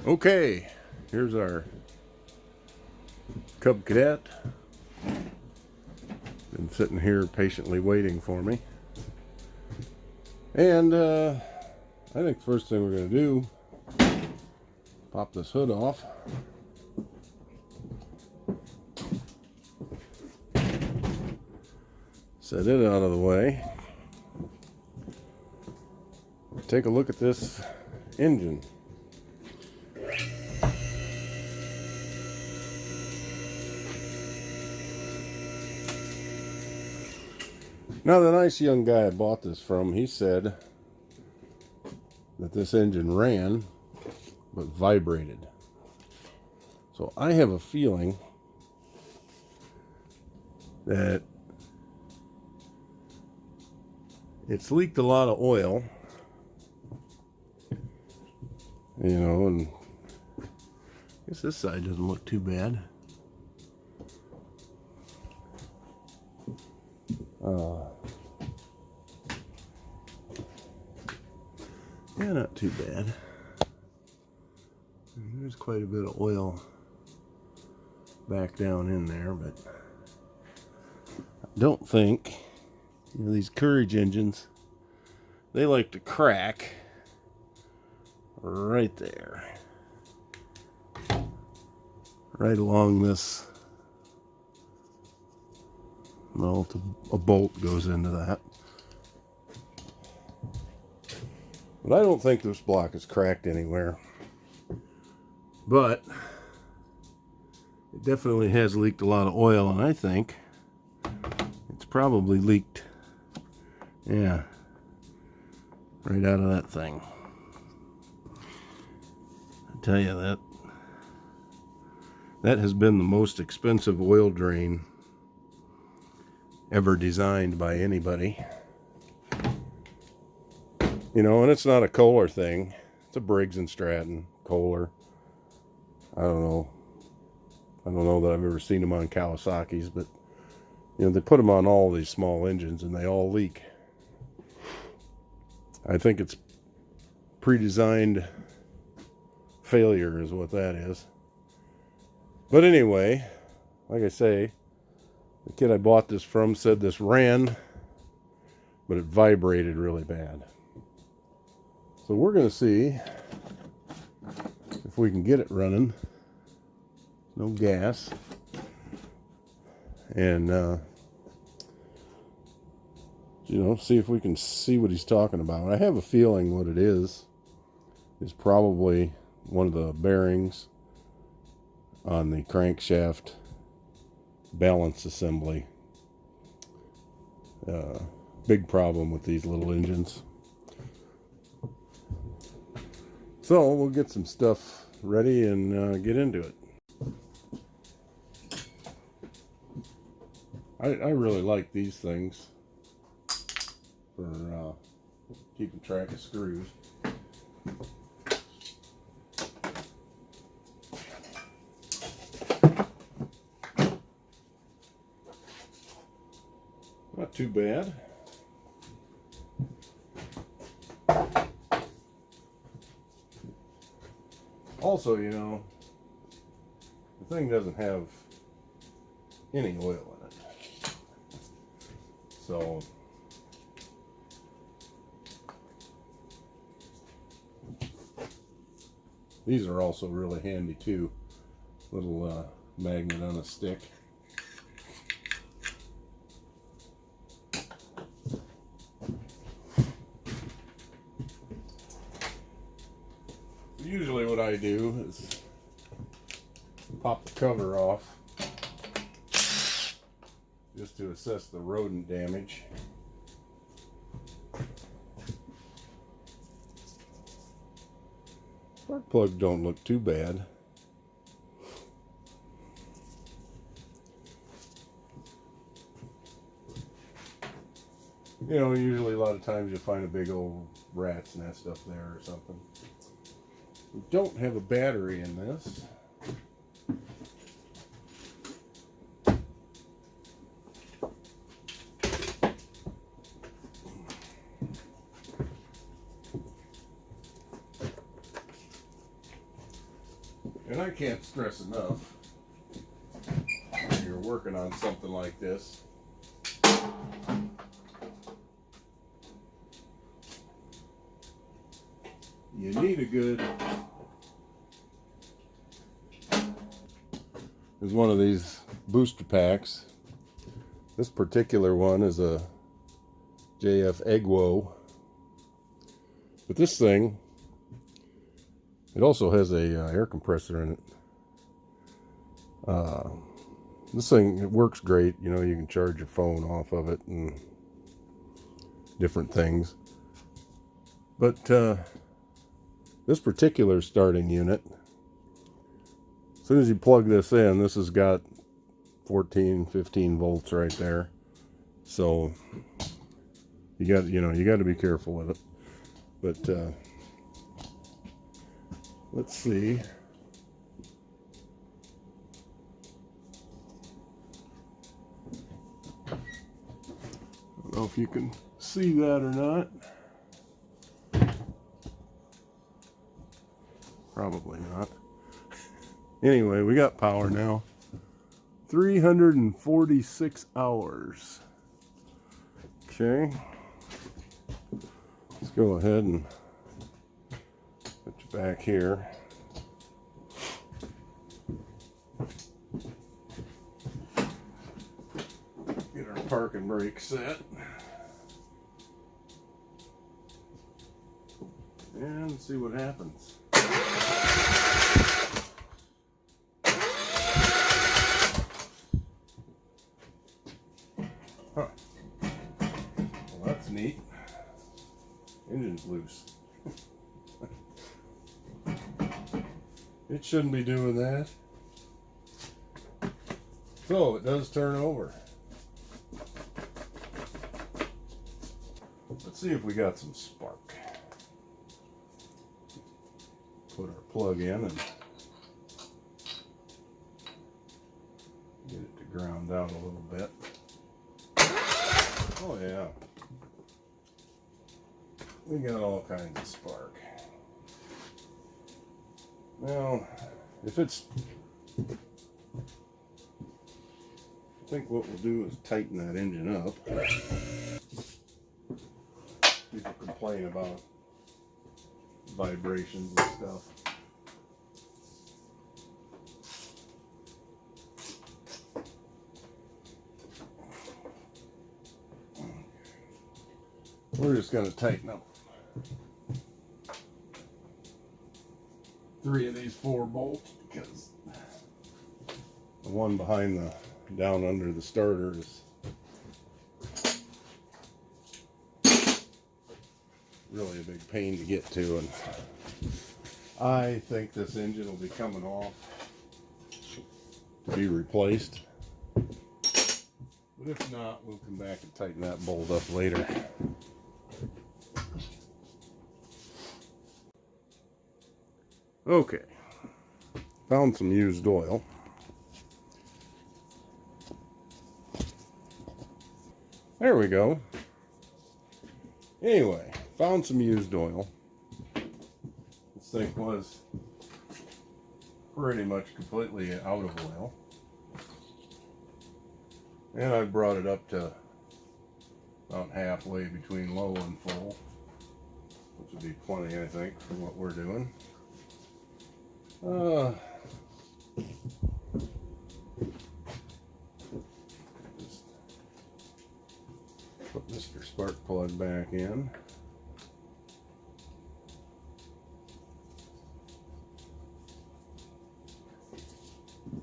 Okay, here's our Cub Cadet. Been sitting here patiently waiting for me. And I think the first thing we're going to do, pop this hood off. Set it out of the way. Take a look at this engine. Now, the nice young guy I bought this from, he said that this engine ran, but vibrated. So I have a feeling that it's leaked a lot of oil, you know, and I guess this side doesn't look too bad. Yeah, not too bad. There's quite a bit of oil back down in there, but I don't think, you know, these Courage engines, they like to crack right there, right along this. Well, a bolt goes into that. But I don't think this block is cracked anywhere. But it definitely has leaked a lot of oil, and I think it's probably leaked, yeah, right out of that thing. I tell you, that has been the most expensive oil drain ever designed by anybody. You know, and it's not a Kohler thing. It's a Briggs and Stratton Kohler. I don't know that I've ever seen them on Kawasaki's, but you know, they put them on all these small engines and they all leak. I think it's pre-designed failure is what that is. But anyway, like I say, the kid I bought this from said this ran, but it vibrated really bad. So we're going to see if we can get it running. No gas. And, you know, see if we can see what he's talking about. I have a feeling what it is probably one of the bearings on the crankshaft balance assembly. Big problem with these little engines. So we'll get some stuff ready and get into it. I really like these things for keeping track of screws. Not too bad. Also, you know, the thing doesn't have any oil in it. So these are also really handy too. Little magnet on a stick. Usually what I do is pop the cover off just to assess the rodent damage. Spark plugs don't look too bad. You know, usually a lot of times you'll find a big old rat's nest up there or something. We don't have a battery in this. And I can't stress enough, when you're working on something like this, you need a good, there's one of these booster packs. This particular one is a JF1042, but this thing, it also has a air compressor in it. This thing, it works great. You know, you can charge your phone off of it and different things. But this particular starting unit, as soon as you plug this in, this has got 14, 15 volts right there. So you got to be careful with it. But let's see. I don't know if you can see that or not. Probably not. Anyway, we got power now. 346 hours. Okay. Let's go ahead and put you back here. Get our park and brake set. And see what happens. Huh. Well, that's neat. Engine's loose. It shouldn't be doing that. So it does turn over. Let's see if we got some spark. Put our plug in and get it to ground out a little bit. Oh yeah. We got all kinds of spark. Now, if it's, I think what we'll do is tighten that engine up. People complain about vibrations and stuff. We're just going to tighten up 3 of these 4 bolts because the one behind the down under the starter is really a big pain to get to, and I think this engine will be coming off to be replaced. But if not, we'll come back and tighten that bolt up later. Okay, found some used oil. There we go. Anyway, found some used oil. This thing was pretty much completely out of oil. And I brought it up to about halfway between low and full, which would be plenty, I think, for what we're doing. Just put Mr. Spark Plug back in.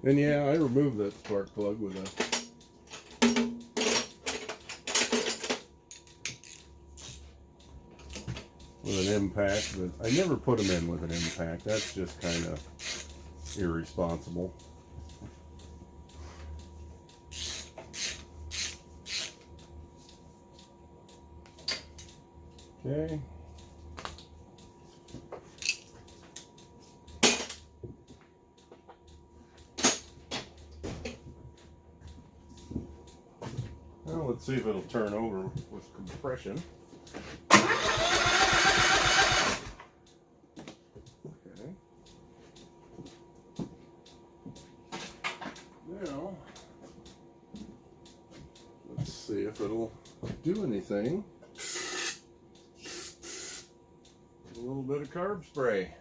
And yeah, I removed that spark plug with an impact, but I never put them in with an impact. That's just kind of irresponsible. Okay. Well, let's see if it'll turn over with compression. Okay. Well, let's see if it'll do anything. A little bit of carb spray.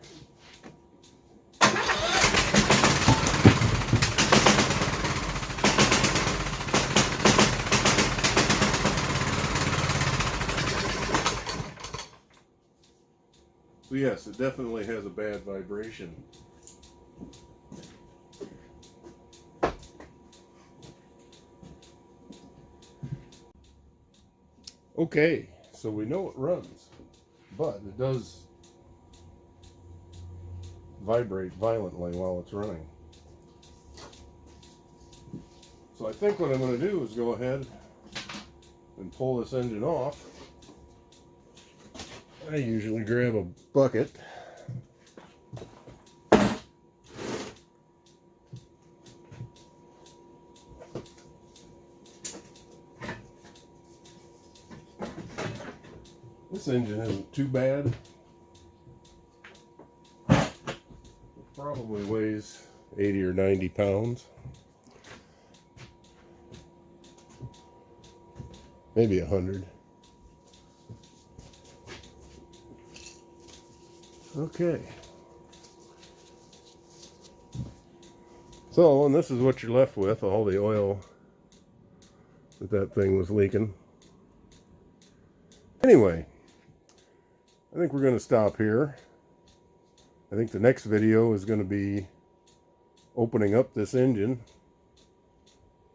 So yes, it definitely has a bad vibration. Okay, so we know it runs, but it does vibrate violently while it's running. So I think what I'm going to do is go ahead and pull this engine off. I usually grab a bucket. This engine isn't too bad. It probably weighs 80 or 90 pounds. Maybe 100. Okay. So, and this is what you're left with, all the oil that thing was leaking. Anyway, I think we're going to stop here. I think the next video is going to be opening up this engine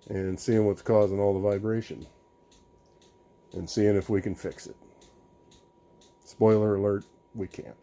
and seeing what's causing all the vibration and seeing if we can fix it. Spoiler alert, we can't.